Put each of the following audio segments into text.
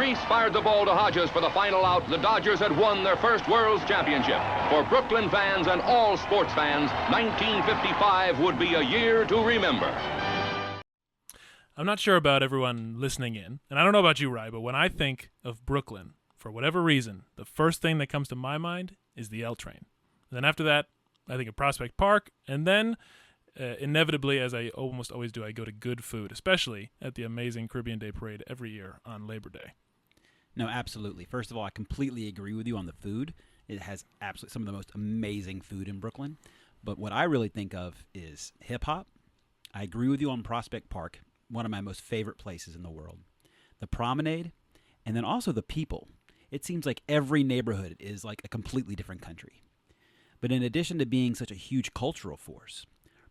Reese fired the ball to Hodges for the final out. The Dodgers had won their first World's Championship. For Brooklyn fans and all sports fans, 1955 would be a year to remember. I'm not sure about everyone listening in, and I don't know about you, Rai, but when I think of Brooklyn, for whatever reason, the first thing that comes to my mind is the L train. And then after that, I think of Prospect Park, and then inevitably, as I almost always do, I go to good food, especially at the amazing Caribbean Day Parade every year on Labor Day. No, absolutely. First of all, I completely agree with you on the food. It has absolutely some of the most amazing food in Brooklyn. But what I really think of is hip-hop. I agree with you on Prospect Park, one of my most favorite places in the world. The promenade, and then also the people. It seems like every neighborhood is like a completely different country. But in addition to being such a huge cultural force,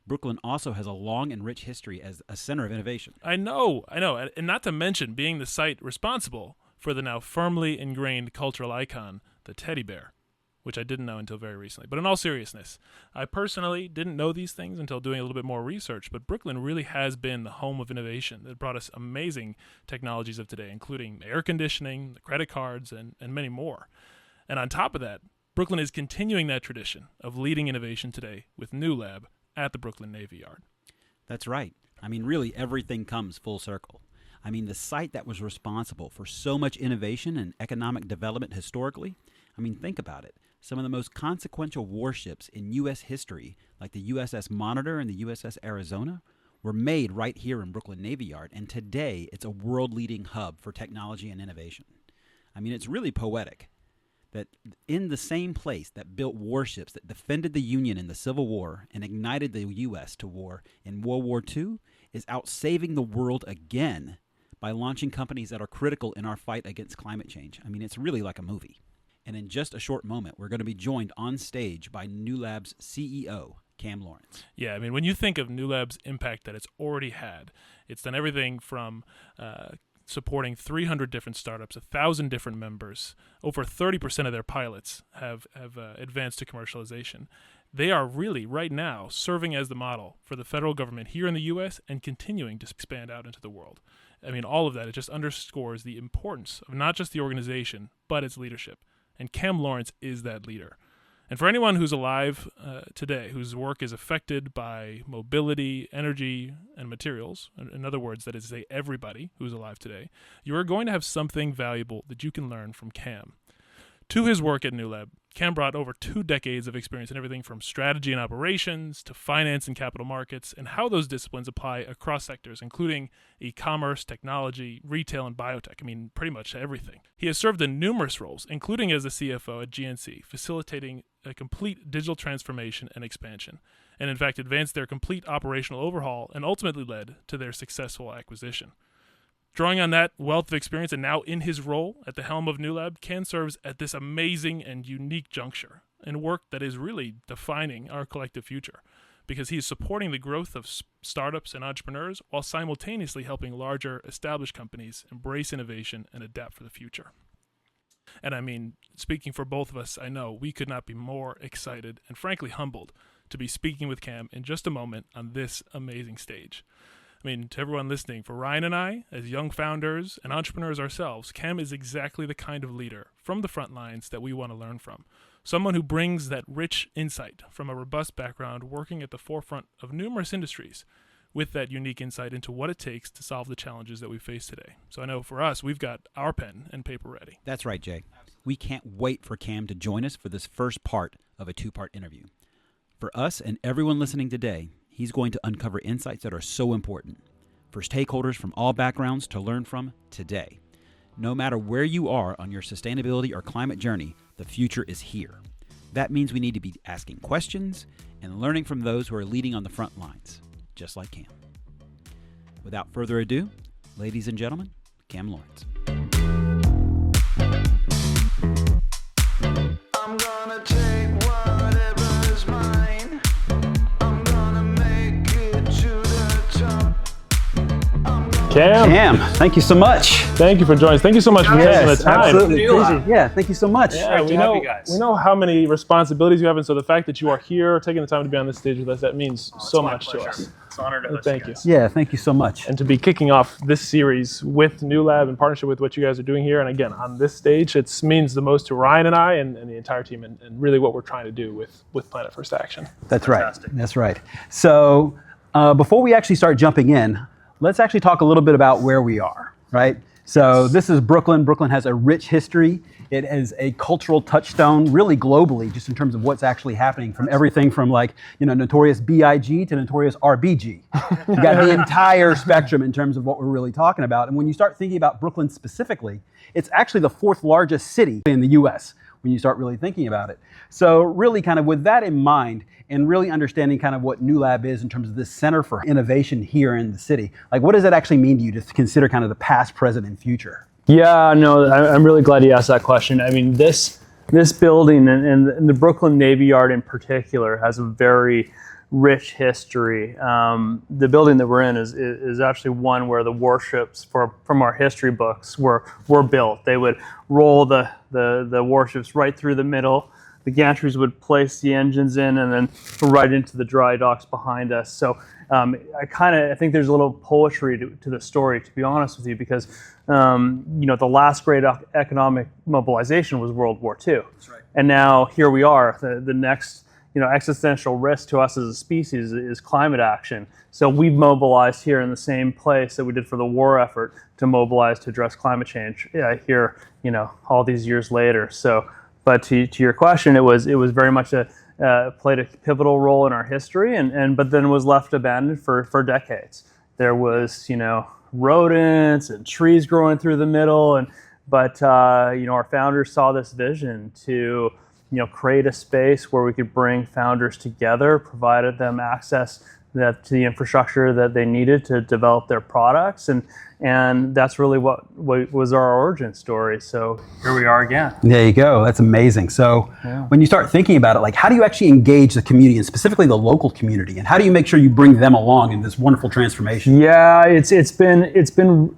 Brooklyn also has a long and rich history as a center of innovation. I know. And not to mention being the site responsible for the now firmly ingrained cultural icon, the teddy bear, which I didn't know until very recently. But in all seriousness, I personally didn't know these things until doing a little bit more research, but Brooklyn really has been the home of innovation that brought us amazing technologies of today, including air conditioning, the credit cards, and many more. And on top of that, Brooklyn is continuing that tradition of leading innovation today with Newlab at the Brooklyn Navy Yard. That's right. I mean, really, everything comes full circle. I mean, the site that was responsible for so much innovation and economic development historically, I mean, think about it. Some of the most consequential warships in U.S. history, like the USS Monitor and the USS Arizona, were made right here in Brooklyn Navy Yard, and today it's a world-leading hub for technology and innovation. I mean, it's really poetic that in the same place that built warships that defended the Union in the Civil War and ignited the U.S. to war in World War II is out saving the world again by launching companies that are critical in our fight against climate change. I mean, it's really like a movie. And in just a short moment, we're going to be joined on stage by Newlab's CEO, Cam Lawrence. Yeah, I mean, when you think of Newlab's impact that it's already had, it's done everything from supporting 300 different startups, 1,000 different members. Over 30% of their pilots have advanced to commercialization. They are really, right now, serving as the model for the federal government here in the U.S. and continuing to expand out into the world. I mean, all of that, it just underscores the importance of not just the organization, but its leadership. And Cam Lawrence is that leader. And for anyone who's alive today, whose work is affected by mobility, energy, and materials, in other words, that is to say everybody who's alive today, you are going to have something valuable that you can learn from Cam. To his work at Newlab, Cam brought over 2 decades of experience in everything from strategy and operations to finance and capital markets, and how those disciplines apply across sectors, including e-commerce, technology, retail, and biotech. I mean, pretty much everything. He has served in numerous roles, including as the CFO at GNC, facilitating a complete digital transformation and expansion, and in fact advanced their complete operational overhaul and ultimately led to their successful acquisition. Drawing on that wealth of experience and now in his role at the helm of Newlab, Cam serves at this amazing and unique juncture in work that is really defining our collective future, because he is supporting the growth of startups and entrepreneurs while simultaneously helping larger established companies embrace innovation and adapt for the future. And I mean, speaking for both of us, I know we could not be more excited and frankly humbled to be speaking with Cam in just a moment on this amazing stage. I mean, to everyone listening, for Ryan and I, as young founders and entrepreneurs ourselves, Cam is exactly the kind of leader from the front lines that we want to learn from. Someone who brings that rich insight from a robust background working at the forefront of numerous industries with that unique insight into what it takes to solve the challenges that we face today. So I know for us, we've got our pen and paper ready. That's right, Jay. We can't wait for Cam to join us for this first part of a 2-part interview. For us and everyone listening today, he's going to uncover insights that are so important for stakeholders from all backgrounds to learn from today. No matter where you are on your sustainability or climate journey, the future is here. That means we need to be asking questions and learning from those who are leading on the front lines, just like Cam. Without further ado, ladies and gentlemen, Cam Lawrence. I'm gonna take whatever is mine. Cam, thank you so much. Thank you for joining us. Thank you so much for taking the time. Absolutely. Yeah, thank you so much. Yeah, we know how many responsibilities you have, and so the fact that you are here, taking the time to be on this stage with us, that means so much to us. It's an honor to host Thank you guys. Yeah, thank you so much. And to be kicking off this series with Newlab in partnership with what you guys are doing here, and again, on this stage, it means the most to Ryan and I and the entire team, and really what we're trying to do with Planet First Action. That's Fantastic. right. That's right. So before we actually start jumping in, let's actually talk a little bit about where we are, right? So this is Brooklyn. Brooklyn has a rich history. It is a cultural touchstone, really globally, just in terms of what's actually happening, from everything from notorious B.I.G. to notorious R.B.G. You've got the entire spectrum in terms of what we're really talking about. And when you start thinking about Brooklyn specifically, it's actually the 4th largest city in the U.S. when you start really thinking about it. So really kind of with that in mind, and really understanding kind of what Newlab is in terms of this center for innovation here in the city, what does that actually mean to you to consider kind of the past, present, and future? Yeah, no, I'm really glad you asked that question. I mean, this building and the Brooklyn Navy Yard in particular has a very rich history. The building that we're in is actually one where the warships from our history books were built. They would roll the warships right through the middle. The gantries would place the engines in and then right into the dry docks behind us. So I think there's a little poetry to the story, to be honest with you, because the last great economic mobilization was World War II. That's right. And now here we are. The next existential risk to us as a species is climate action. So we've mobilized here in the same place that we did for the war effort to mobilize to address climate change here, all these years later. So. But to your question, it was very much played a pivotal role in our history, but then was left abandoned for decades. There was rodents and trees growing through the middle, but our founders saw this vision to create a space where we could bring founders together, provided them access to the infrastructure that they needed to develop their products, and that's really what was our origin story. So here we are again. There you go. That's amazing. So when you start thinking about it, how do you actually engage the community, and specifically the local community, and how do you make sure you bring them along in this wonderful transformation? Yeah, it's been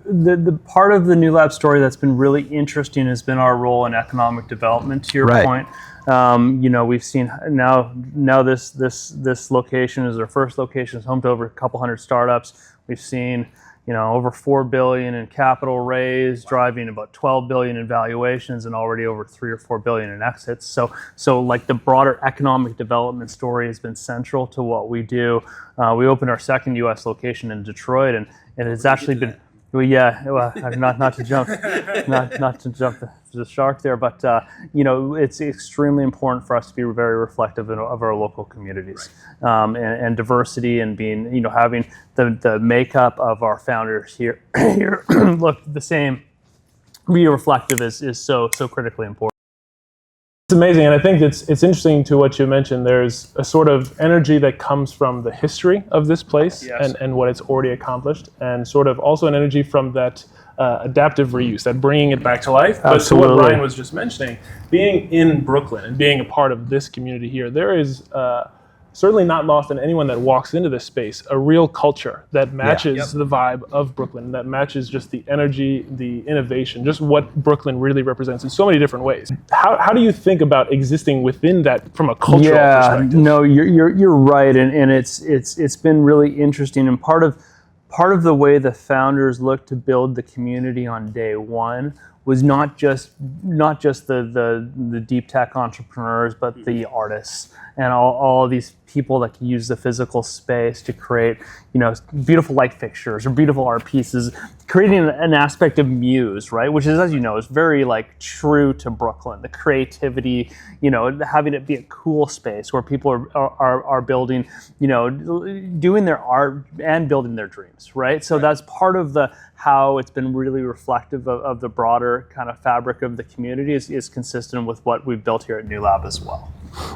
the part of the Newlab story that's been really interesting has been our role in economic development. To your point. We've seen now this location is our first location. It's home to over a couple hundred startups. We've seen over $4 billion in capital raised, driving about $12 billion in valuations, and already over $3 or $4 billion in exits. So the broader economic development story has been central to what we do. We opened our second U.S. location in Detroit, and it's actually been. Not to jump the shark there, but it's extremely important for us to be very reflective of our local communities, and diversity, and being having the makeup of our founders here look the same, be reflective is so critically important. It's amazing, and I think it's interesting to what you mentioned. There's a sort of energy that comes from the history of this place. Yes. and what it's already accomplished, and sort of also an energy from that adaptive reuse, that bringing it back to life. Absolutely. But to what Ryan was just mentioning, being in Brooklyn and being a part of this community here, there is certainly not lost on anyone that walks into this space a real culture that matches the vibe of Brooklyn, that matches just the energy, the innovation, just what Brooklyn really represents in so many different ways. How do you think about existing within that from a cultural perspective? No, you're right, and it's been really interesting, and part of the way the founders looked to build the community on day one was not just the deep tech entrepreneurs, but the artists and all of these people that can use the physical space to create, beautiful light fixtures or beautiful art pieces, creating an aspect of muse, right? Which is, as you know, is very true to Brooklyn. The creativity, having it be a cool space where people are building, doing their art and building their dreams, right? So that's part of how it's been really reflective of the broader kind of fabric of the community is consistent with what we've built here at Newlab as well.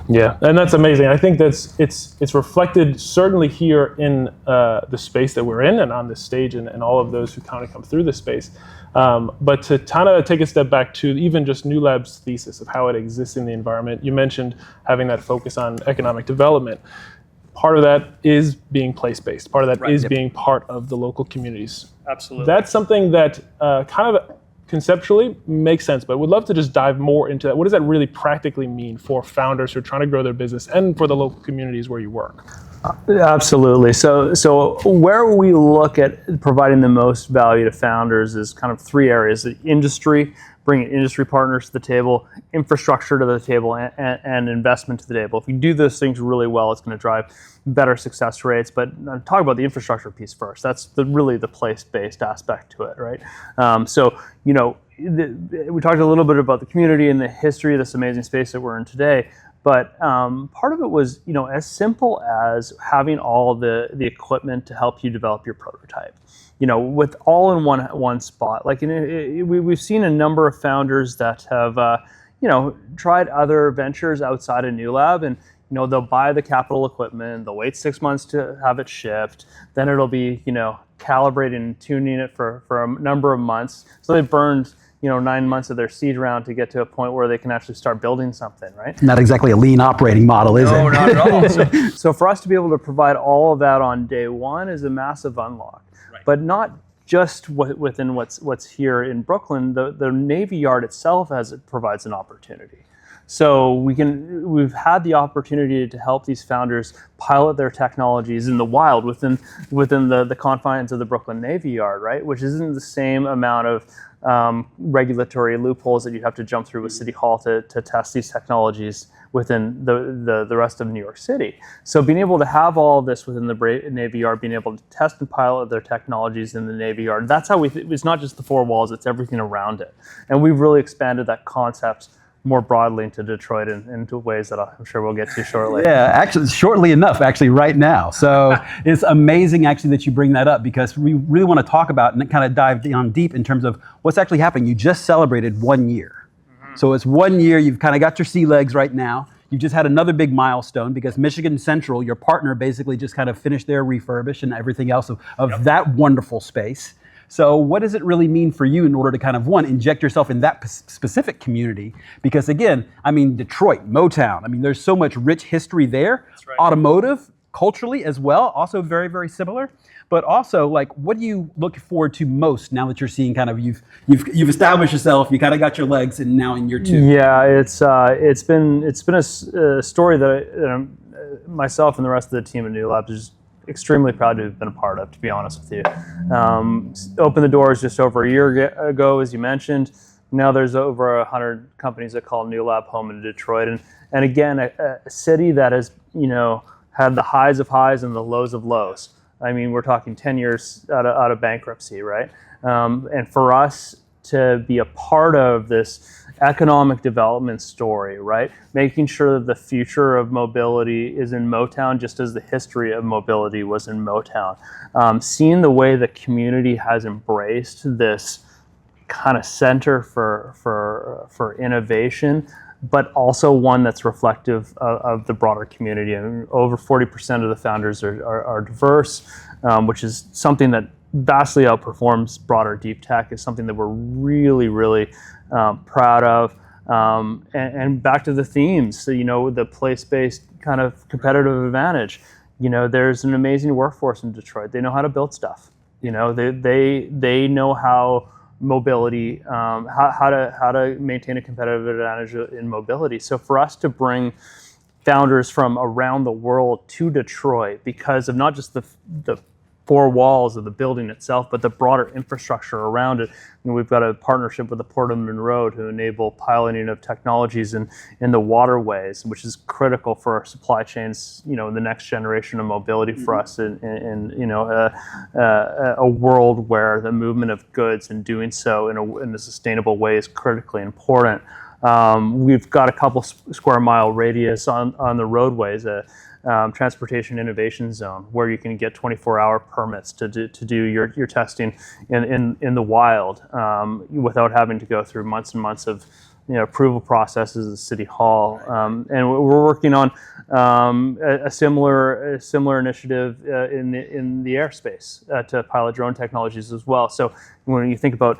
Yeah, and that's amazing. I think it's reflected certainly here in the space that we're in and on this stage, and all of those who kind of come through this space. But to kind of take a step back to even just Newlab's thesis of how it exists in the environment, you mentioned having that focus on economic development. Part of that is being place-based. Part of that is being part of the local communities. Absolutely. That's something that kind of conceptually makes sense, but would love to just dive more into that. What does that really practically mean for founders who are trying to grow their business and for the local communities where you work? Absolutely. So where we look at providing the most value to founders is kind of three areas: the industry, bringing industry partners to the table, infrastructure to the table, and investment to the table. If we do those things really well, it's going to drive better success rates. But talk about the infrastructure piece first. That's really the place-based aspect to it, right? We talked a little bit about the community and the history of this amazing space that we're in today. But part of it was, as simple as having all the equipment to help you develop your prototype, with all in one spot. Like we've seen a number of founders that have, tried other ventures outside of Newlab, and they'll buy the capital equipment, they'll wait 6 months to have it shipped, then it'll be calibrating and tuning it for a number of months. So they burned 9 months of their seed round to get to a point where they can actually start building something, right? Not exactly a lean operating model, is it? No, not at all. So for us to be able to provide all of that on day one is a massive unlock. Right. But not just within what's here in Brooklyn. The Navy Yard itself provides an opportunity. So we've had the opportunity to help these founders pilot their technologies in the wild within the confines of the Brooklyn Navy Yard, right? Which isn't the same amount of regulatory loopholes that you have to jump through with City Hall to test these technologies within the rest of New York City. So being able to have all of this within the Navy Yard, being able to test and pilot their technologies in the Navy Yard, that's how it's not just the four walls, it's everything around it. And we've really expanded that concept more broadly into Detroit and into ways that I'm sure we'll get to shortly. Yeah, actually, shortly enough, actually, right now. So it's amazing, actually, that you bring that up, because we really want to talk about and kind of dive down deep in terms of what's actually happening. You just celebrated 1 year. Mm-hmm. So it's 1 year, you've kind of got your sea legs right now. You just had another big milestone because Michigan Central, your partner, basically just kind of finished their refurbish and everything else of that wonderful space. So what does it really mean for you in order to kind of, one, inject yourself in that specific community? Because again, Detroit, Motown, there's so much rich history there. That's right. Automotive, culturally as well, also very, very similar. But also, what do you look forward to most now that you're seeing kind of you've established yourself, you kind of got your legs, and now in year two? Yeah, it's been a story that myself and the rest of the team at Newlab is extremely proud to have been a part of, to be honest with you. Opened the doors just over a year ago, as you mentioned. Now there's over 100 companies that call Newlab home in Detroit. And again, a city that has, had the highs of highs and the lows of lows. We're talking 10 years out of bankruptcy, right? And for us to be a part of this economic development story, right? Making sure that the future of mobility is in Motown, just as the history of mobility was in Motown. Seeing the way the community has embraced this kind of center for innovation, but also one that's reflective of the broader community. Over 40% of the founders are diverse, which is something that vastly outperforms broader deep tech, is something that we're really, really proud of. And back to the themes, so, the place-based kind of competitive advantage. There's an amazing workforce in Detroit. They know how to build stuff. They know how mobility, how to maintain a competitive advantage in mobility. So for us to bring founders from around the world to Detroit, because of not just the four walls of the building itself, but the broader infrastructure around it. We've got a partnership with the Port of Monroe to enable piloting of technologies in the waterways, which is critical for our supply chains, in the next generation of mobility for us in a world where the movement of goods and doing so in a sustainable way is critically important. We've got a couple square mile radius on the roadways, transportation innovation zone, where you can get 24-hour permits to do your testing in the wild without having to go through months and months of approval processes at City Hall. And we're working on a similar initiative in the airspace to pilot drone technologies as well. So when you think about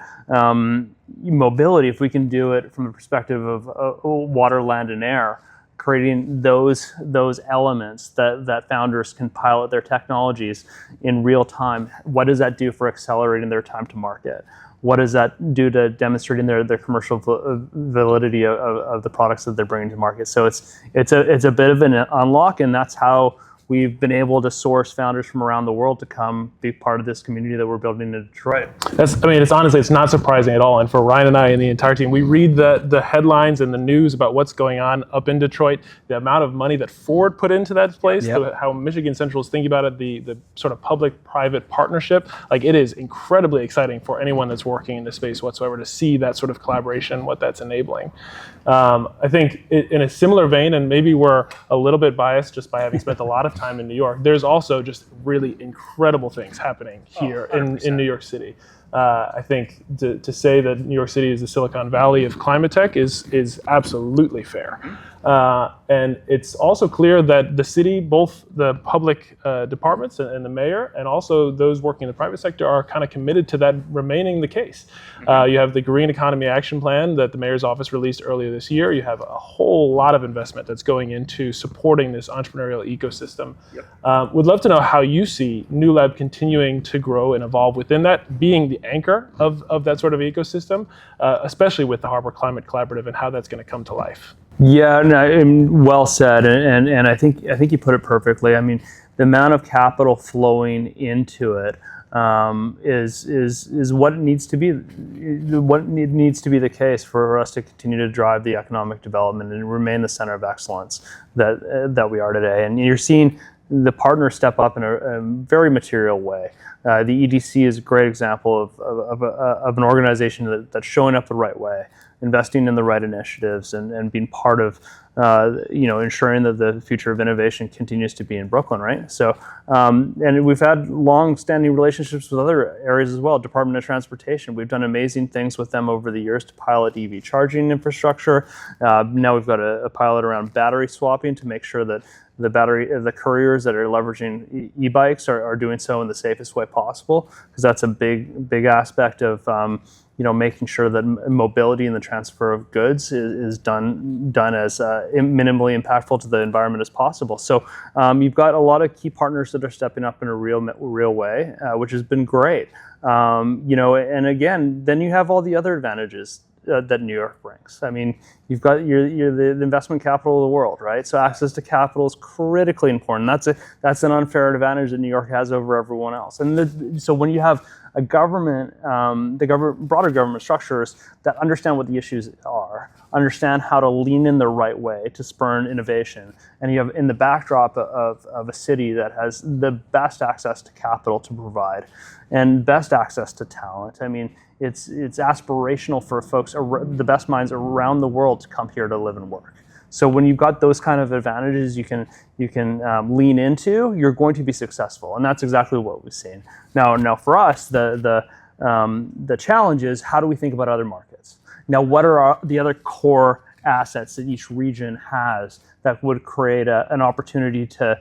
mobility, if we can do it from the perspective of water, land, and air, creating those elements that founders can pilot their technologies in real time, what does that do for accelerating their time to market? What does that do to demonstrating their commercial validity of the products that they're bringing to market? So it's a bit of an unlock, and that's how we've been able to source founders from around the world to come be part of this community that we're building in Detroit. It's not surprising at all. And for Ryan and I and the entire team, we read the headlines and the news about what's going on up in Detroit, the amount of money that Ford put into that place, how Michigan Central is thinking about it, the sort of public-private partnership. Like, it is incredibly exciting for anyone that's working in the space whatsoever to see that sort of collaboration, what that's enabling. I think in a similar vein, and maybe we're a little bit biased just by having spent a lot of time in New York, there's also just really incredible things happening here in New York City. I think to say that New York City is the Silicon Valley of climate tech is absolutely fair. And it's also clear that the city, both the public departments and the mayor, and also those working in the private sector, are kind of committed to that remaining the case. You have the Green Economy Action Plan that the mayor's office released earlier this year. You have a whole lot of investment that's going into supporting this entrepreneurial ecosystem. Would love to know how you see Newlab continuing to grow and evolve within that, being the anchor of that sort of ecosystem, especially with the Harbor Climate Collaborative and how that's going to come to life. Yeah, no, well said, and I think you put it perfectly. I mean, the amount of capital flowing into it is what needs to be the case for us to continue to drive the economic development and remain the center of excellence that we are today. And you're seeing the partners step up in a very material way. The EDC is a great example of an organization that's showing up the right way, investing in the right initiatives, and being part of ensuring that the future of innovation continues to be in Brooklyn, right? So, and we've had long-standing relationships with other areas as well. Department of Transportation, we've done amazing things with them over the years to pilot EV charging infrastructure. Now we've got a pilot around battery swapping to make sure that the couriers that are leveraging e-bikes are doing so in the safest way possible, because that's a big aspect of making sure that mobility and the transfer of goods is done as minimally impactful to the environment as possible. So you've got a lot of key partners that are stepping up in a real way, which has been great. And again, then you have all the other advantages that New York brings. I mean, you've got you're the investment capital of the world, right? So access to capital is critically important. That's an unfair advantage that New York has over everyone else. And so when you have a government, broader government structures that understand what the issues are, understand how to lean in the right way to spur innovation, and you have in the backdrop of a city that has the best access to capital to provide and best access to talent. I mean, it's aspirational for folks, the best minds around the world, to come here to live and work. So when you've got those kind of advantages you can lean into, you're going to be successful, and that's exactly what we've seen. Now for us, the challenge is, how do we think about other markets? Now, what are the other core assets that each region has that would create an opportunity to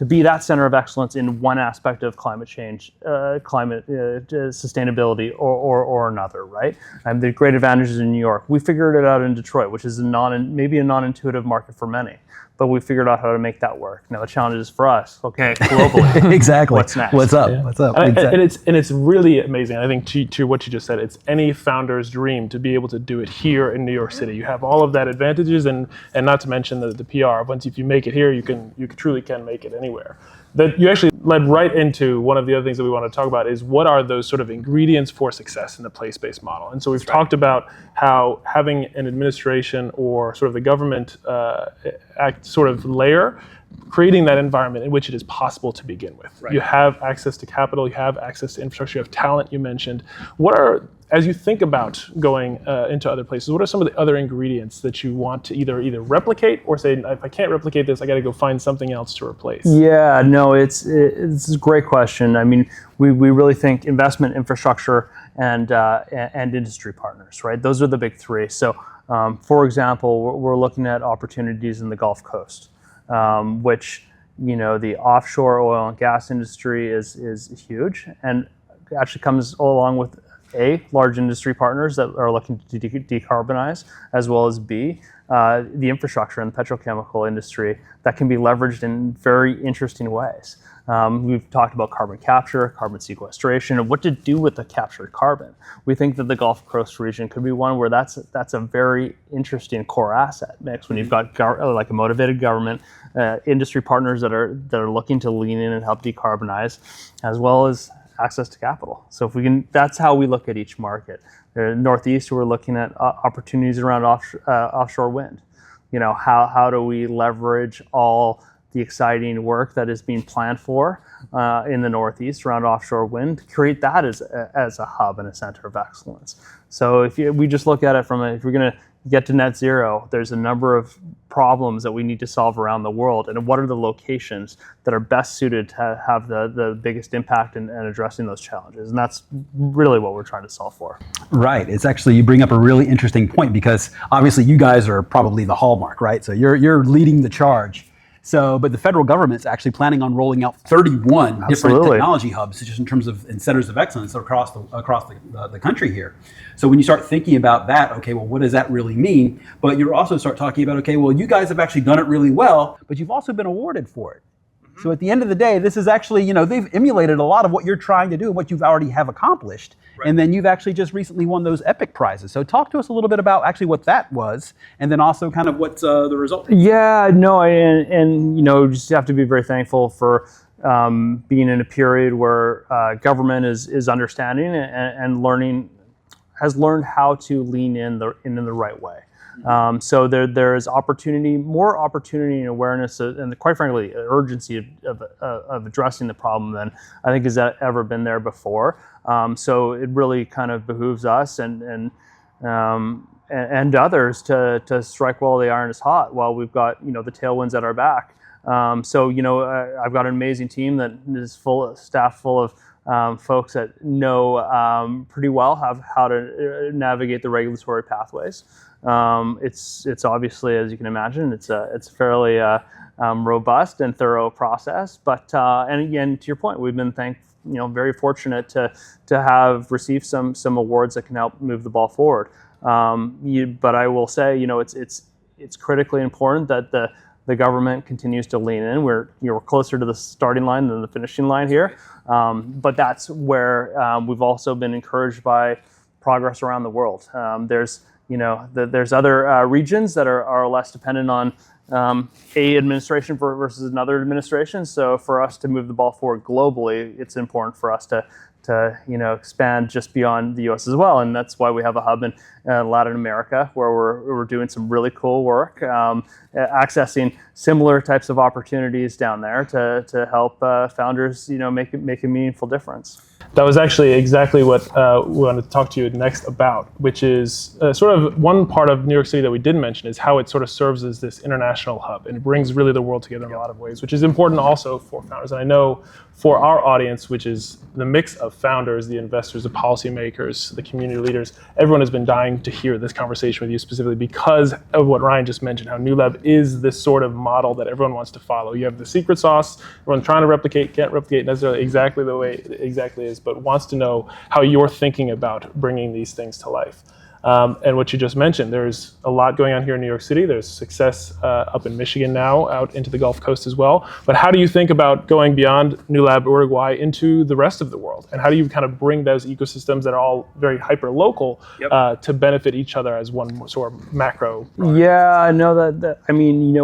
be that center of excellence in one aspect of climate change, sustainability, or another, right? The great advantages in New York. We figured it out in Detroit, which is maybe a non-intuitive market for many, but we figured out how to make that work. Now the challenge is for us, okay, globally. Exactly. What's next? What's up? Yeah. What's up? And it's really amazing. I think to what you just said, it's any founder's dream to be able to do it here in New York City. You have all of that advantages, and not to mention the PR. Once if you make it here, you truly can make it anywhere. That you actually led right into one of the other things that we want to talk about is, what are those sort of ingredients for success in the place-based model? And so we've talked about how having an administration or sort of the government act sort of layer, creating that environment in which it is possible to begin with. Right. You have access to capital, you have access to infrastructure, you have talent, you mentioned. As you think about going into other places, what are some of the other ingredients that you want to either replicate, or say, if I can't replicate this, I got to go find something else to replace? Yeah, no, it's a great question. I mean, we really think investment, infrastructure, and industry partners, right? Those are the big three. So, for example, we're looking at opportunities in the Gulf Coast, which, the offshore oil and gas industry is huge, and actually comes along with A, large industry partners that are looking to decarbonize, as well as B, the infrastructure and the petrochemical industry that can be leveraged in very interesting ways. We've talked about carbon capture, carbon sequestration, and what to do with the captured carbon. We think that the Gulf Coast region could be one where that's a very interesting core asset mix when you've got like a motivated government, industry partners that are looking to lean in and help decarbonize, as well as access to capital. So if we can, that's how we look at each market. In the Northeast, we're looking at opportunities around offshore wind. You know, how do we leverage all the exciting work that is being planned for in the Northeast around offshore wind, create that as a hub and a center of excellence. So if we just look at it from if we're going to get to net zero, there's a number of problems that we need to solve around the world, and what are the locations that are best suited to have the biggest impact in addressing those challenges, and that's really what we're trying to solve for. Right. It's actually, you bring up a really interesting point, because obviously you guys are probably the hallmark, right? So you're leading the charge. So, but the federal government's actually planning on rolling out 31 different technology hubs, just in terms of and centers of excellence across the country here. So when you start thinking about that, okay, well, what does that really mean? But you also start talking about, okay, well, you guys have actually done it really well, but you've also been awarded for it. So at the end of the day, this is actually, you know, they've emulated a lot of what you're trying to do and what you've already have accomplished. Right. And then you've actually just recently won those EPIC prizes. So talk to us a little bit about actually what that was, and then also kind of what's the result. Yeah, no, and you know, just have to be very thankful for being in a period where government is understanding and learning, has learned how to lean in the right way. So there is more opportunity and awareness, and quite frankly, urgency of addressing the problem than I think has ever been there before. So it really kind of behooves us and others to strike while the iron is hot, while we've got, you know, the tailwinds at our back. So, you know, I've got an amazing team that is staff full of folks that know pretty well how to navigate the regulatory pathways. It's obviously, as you can imagine, it's a fairly robust and thorough process. But and again, to your point, we've been very fortunate to have received some awards that can help move the ball forward. But I will say, you know, it's critically important that the government continues to lean in. We're closer to the starting line than the finishing line here. But that's where we've also been encouraged by progress around the world. There's other regions that are less dependent on a administration versus another administration. So for us to move the ball forward globally, it's important for us to expand just beyond the U.S. as well, and that's why we have a hub in Latin America, where we're doing some really cool work, accessing similar types of opportunities down there to help founders, make a meaningful difference. That was actually exactly what we wanted to talk to you next about, which is sort of one part of New York City that we didn't mention is how it sort of serves as this international hub, and it brings really the world together in a lot of ways, which is important also for founders. And I know for our audience, which is the mix of founders, the investors, the policymakers, the community leaders, everyone has been dying to hear this conversation with you specifically because of what Ryan just mentioned, how Newlab is this sort of model that everyone wants to follow. You have the secret sauce, everyone trying to replicate, can't replicate necessarily exactly the way it exactly is, but wants to know how you're thinking about bringing these things to life. And what you just mentioned, there's a lot going on here in New York City. There's success up in Michigan now, out into the Gulf Coast as well. But how do you think about going beyond Newlab Uruguay into the rest of the world? And how do you kind of bring those ecosystems that are all very hyper-local to benefit each other as one sort of macro product? Yeah, I know that. I mean,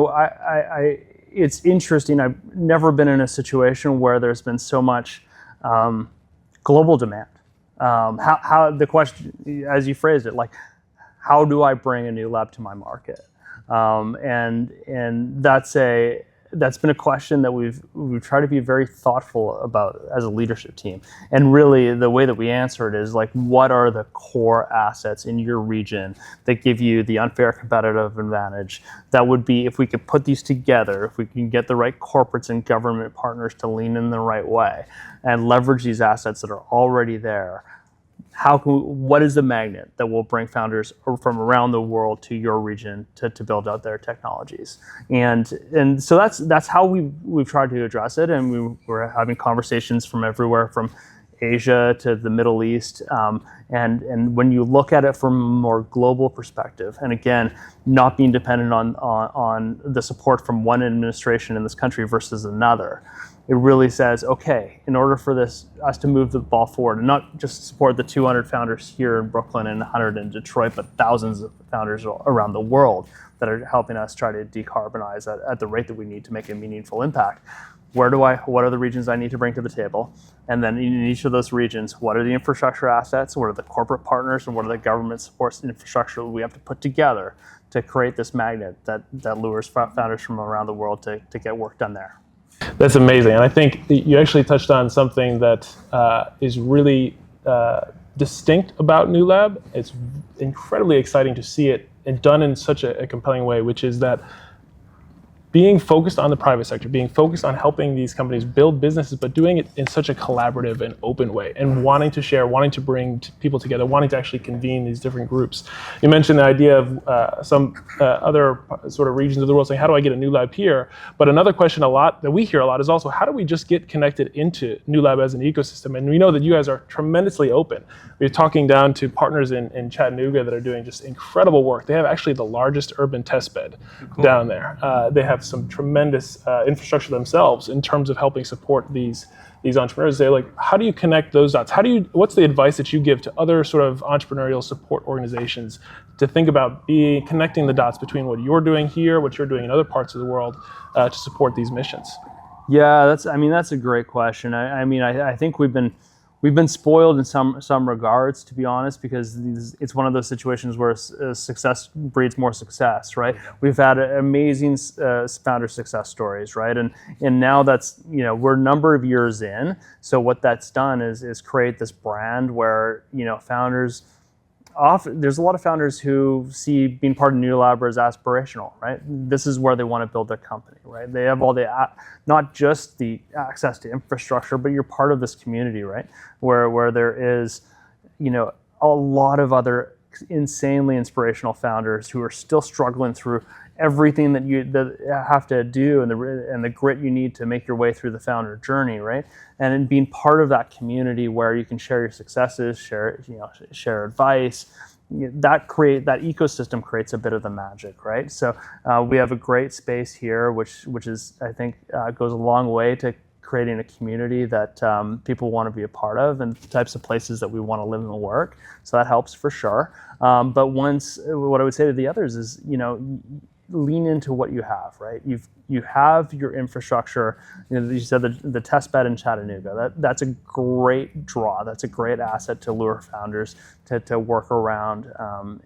it's interesting. I've never been in a situation where there's been so much global demand. How the question, as you phrased it, like, how do I bring a Newlab to my market? And that's been a question that we've tried to be very thoughtful about as a leadership team. And really, the way that we answer it is like, what are the core assets in your region that give you the unfair competitive advantage? That would be, if we could put these together, if we can get the right corporates and government partners to lean in the right way and leverage these assets that are already there. What is the magnet that will bring founders from around the world to your region to build out their technologies? And so that's how we've tried to address it. And we're having conversations from everywhere, from Asia to the Middle East. And when you look at it from a more global perspective, and again, not being dependent on the support from one administration in this country versus another, it really says, okay, in order for us to move the ball forward and not just support the 200 founders here in Brooklyn and 100 in Detroit, but thousands of founders around the world that are helping us try to decarbonize at the rate that we need to make a meaningful impact. What are the regions I need to bring to the table? And then in each of those regions, what are the infrastructure assets? What are the corporate partners? And what are the government supports infrastructure that we have to put together to create this magnet that lures founders from around the world to get work done there? That's amazing. And I think you actually touched on something that is really distinct about Newlab. It's incredibly exciting to see it and done in such a compelling way, which is that being focused on the private sector, being focused on helping these companies build businesses, but doing it in such a collaborative and open way, and wanting to share, wanting to bring people together, wanting to actually convene these different groups. You mentioned the idea of some other sort of regions of the world saying, how do I get a Newlab here? But another question that we hear a lot is also, how do we just get connected into Newlab as an ecosystem? And we know that you guys are tremendously open. We're talking down to partners in Chattanooga that are doing just incredible work. They have actually the largest urban test bed down there. They have some tremendous infrastructure themselves in terms of helping support these entrepreneurs. They're like, how do you connect those dots? What's the advice that you give to other sort of entrepreneurial support organizations to think about connecting the dots between what you're doing here, what you're doing in other parts of the world to support these missions? Yeah, that's a great question. I think we've been spoiled in some regards, to be honest, because it's one of those situations where success breeds more success, right? We've had amazing founder success stories, right? And now we're a number of years in. So what that's done is create this brand where, founders, there's a lot of founders who see being part of Newlab as aspirational, right? This is where they want to build their company, right? They have all not just the access to infrastructure, but you're part of this community, right? Where there is, a lot of other insanely inspirational founders who are still struggling through everything that you have to do and the grit you need to make your way through the founder journey, right? And in being part of that community where you can share your successes, share advice, that ecosystem creates a bit of the magic, right? So we have a great space here, which is, I think, goes a long way to creating a community that people want to be a part of and the types of places that we want to live and work. So that helps for sure. But what I would say to the others is, lean into what you have, right? You have your infrastructure. You said the test bed in Chattanooga. That's a great draw. That's a great asset to lure founders to work around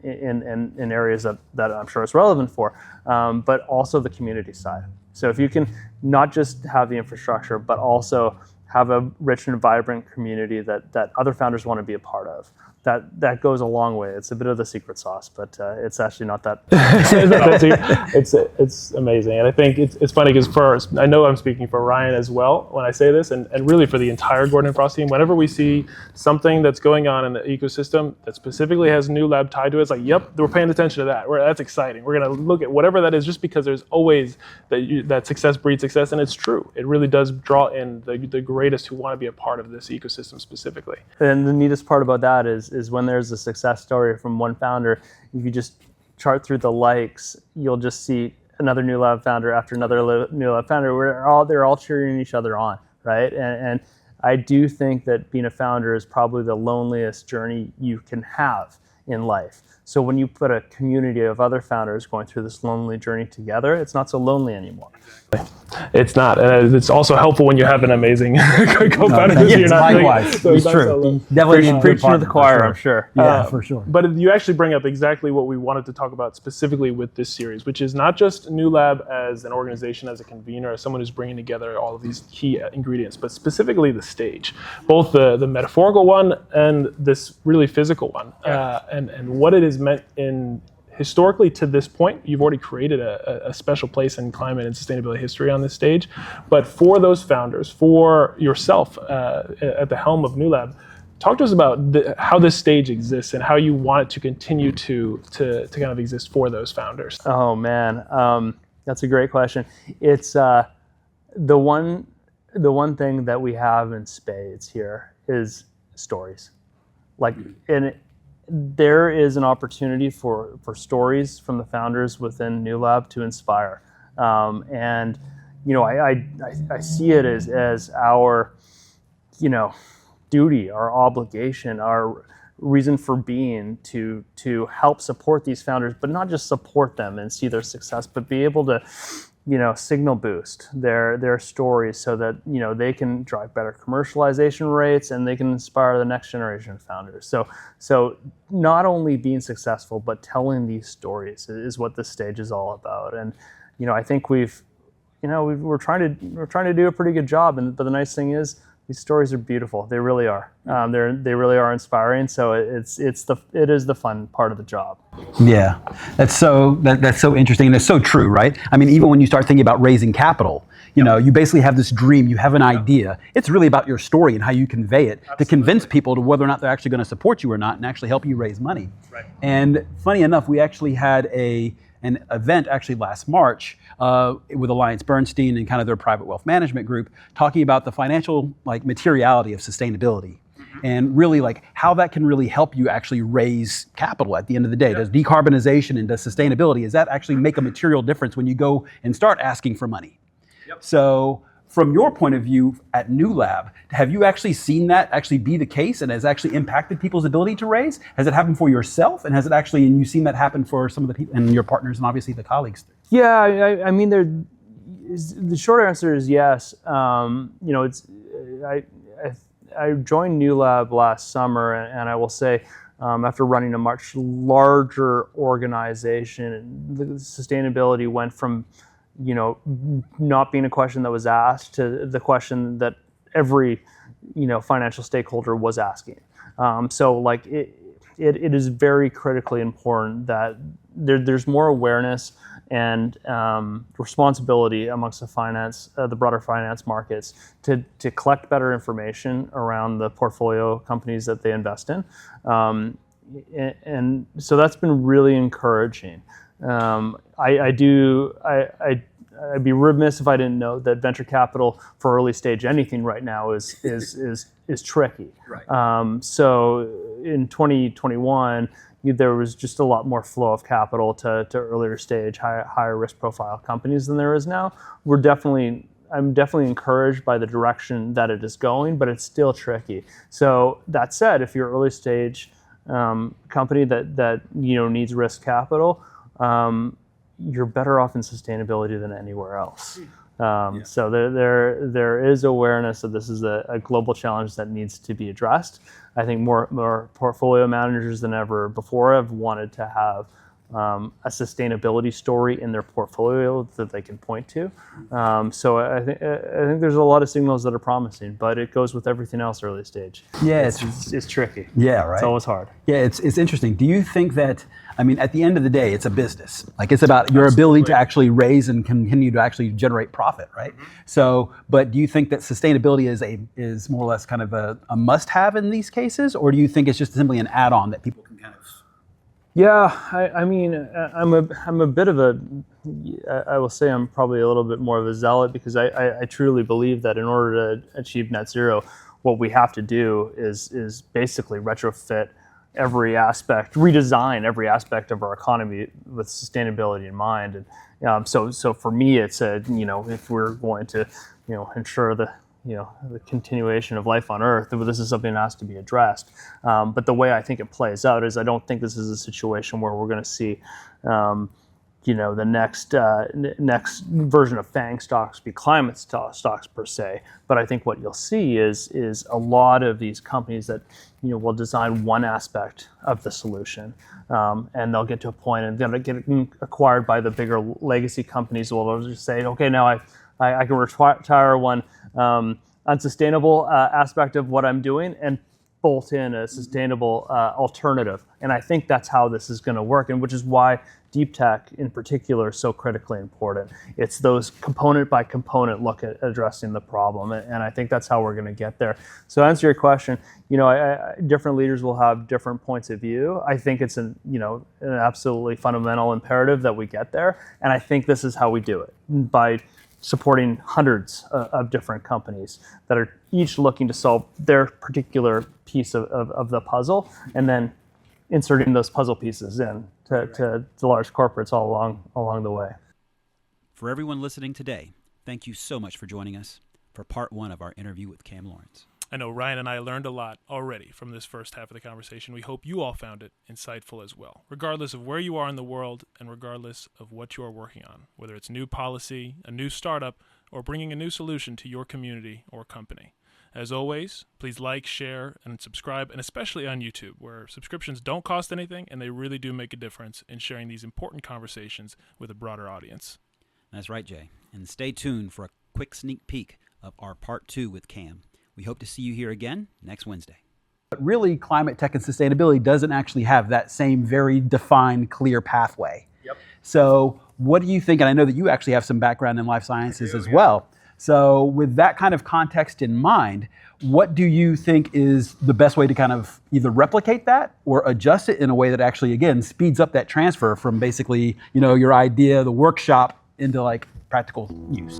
in areas that I'm sure it's relevant for, but also the community side. So if you can not just have the infrastructure, but also have a rich and vibrant community that other founders want to be a part of, that goes a long way. It's a bit of the secret sauce, but it's actually not that. It's amazing. And I think it's funny because I know I'm speaking for Ryan as well when I say this, and really for the entire Gordon & Frost team, whenever we see something that's going on in the ecosystem that specifically has Newlab tied to it, it's like, yep, we're paying attention to that. That's exciting. We're going to look at whatever that is, just because there's always that success breeds success, and it's true. It really does draw in the greatest who want to be a part of this ecosystem specifically. And the neatest part about that is when there's a success story from one founder, if you just chart through the likes, you'll just see another Newlab founder after another Newlab founder. They're all cheering each other on, right? And I do think that being a founder is probably the loneliest journey you can have in life. So when you put a community of other founders going through this lonely journey together, it's not so lonely anymore. It's not, and it's also helpful when you have an amazing co-founder. Likewise, it's true. Definitely Preaching to the choir, I'm sure. Yeah, for sure. But you actually bring up exactly what we wanted to talk about specifically with this series, which is not just Newlab as an organization, as a convener, as someone who's bringing together all of these key ingredients, but specifically the stage, both the metaphorical one and this really physical one, and what it is meant in. Historically, to this point, you've already created a special place in climate and sustainability history on this stage. But for those founders, for yourself at the helm of Newlab, talk to us about how this stage exists and how you want it to continue to kind of exist for those founders. Oh man, that's a great question. It's the one thing that we have in spades here is stories. And there is an opportunity for stories from the founders within Newlab to inspire. And, I see it as our, duty, our obligation, our reason for being to help support these founders, but not just support them and see their success, but be able to, signal boost their stories so that, they can drive better commercialization rates and they can inspire the next generation of founders. So not only being successful, but telling these stories is what this stage is all about. And, I think we're trying to do a pretty good job. But the nice thing is, these stories are beautiful. They really are. They really are inspiring. So it is the fun part of the job. Yeah, that's so interesting, and it's so true, right? I mean, even when you start thinking about raising capital, you basically have this dream, you have an idea. It's really about your story and how you convey it to convince people to whether or not they're actually going to support you or not, and actually help you raise money. Right. And funny enough, we actually had an event actually last March with Alliance Bernstein and kind of their private wealth management group, talking about the financial materiality of sustainability, and really how that can really help you actually raise capital at the end of the day. Does decarbonization and does sustainability, does that actually make a material difference when you go and start asking for money? Yep. So from your point of view at Newlab, have you actually seen that actually be the case and has actually impacted people's ability to raise? Has it happened for yourself, and and you've seen that happen for some of the people and your partners and obviously the colleagues? Yeah, I mean, the short answer is yes. I joined Newlab last summer, and I will say, after running a much larger organization, the sustainability went from not being a question that was asked to the question that every, financial stakeholder was asking. It is very critically important that there's more awareness and responsibility amongst the broader finance markets to collect better information around the portfolio companies that they invest in. And so that's been really encouraging. I'd be remiss if I didn't know that venture capital for early stage anything right now is tricky. Right. So in 2021, there was just a lot more flow of capital to earlier stage, higher risk profile companies than there is now. I'm definitely encouraged by the direction that it is going, but it's still tricky. So that said, if you're early stage company that needs risk capital, you're better off in sustainability than anywhere else. So there is awareness that this is a global challenge that needs to be addressed. I think more portfolio managers than ever before have wanted to have a sustainability story in their portfolio that they can point to. So I think there's a lot of signals that are promising, but it goes with everything else early stage. Yeah, it's tricky. Yeah, right. It's always hard. Yeah, it's interesting. Do you think that, at the end of the day, it's a business. It's about your ability to actually raise and continue to actually generate profit, right? Mm-hmm. So, but do you think that sustainability is more or less kind of a must-have in these cases, or do you think it's just simply an add-on that people can kind of? Yeah, I'm a bit of I will say I'm probably a little bit more of a zealot, because I truly believe that in order to achieve net zero, what we have to do is basically retrofit redesign every aspect of our economy with sustainability in mind. And so for me, it's if we're going to ensure the continuation of life on Earth, this is something that has to be addressed. But the way I think it plays out is I don't think this is a situation where we're going to see, the next version of FANG stocks be climate stocks per se. But I think what you'll see is a lot of these companies that will design one aspect of the solution, and they'll get to a point and they'll get acquired by the bigger legacy companies. Will just say, okay, now I can retire one unsustainable aspect of what I'm doing and bolt in a sustainable alternative. And I think that's how this is going to work, and which is why deep tech in particular is so critically important. It's those component by component look at addressing the problem, and I think that's how we're going to get there. So to answer your question, different leaders will have different points of view. I think it's an absolutely fundamental imperative that we get there, and I think this is how we do it, by supporting hundreds of different companies that are each looking to solve their particular piece of the puzzle, and then inserting those puzzle pieces in to large corporates all along the way. For everyone listening today, thank you so much for joining us for part 1 of our interview with Cam Lawrence. I know Ryan and I learned a lot already from this first half of the conversation. We hope you all found it insightful as well, regardless of where you are in the world and regardless of what you are working on, whether it's new policy, a new startup, or bringing a new solution to your community or company. As always, please like, share, and subscribe, and especially on YouTube, where subscriptions don't cost anything and they really do make a difference in sharing these important conversations with a broader audience. That's right, Jay. And stay tuned for a quick sneak peek of our part 2 with Cam. We hope to see you here again next Wednesday. But really, climate tech and sustainability doesn't actually have that same very defined, clear pathway. Yep. So what do you think, and I know that you actually have some background in life sciences as well. So with that kind of context in mind, what do you think is the best way to kind of either replicate that or adjust it in a way that actually, again, speeds up that transfer from basically, your idea, the workshop, into like practical use?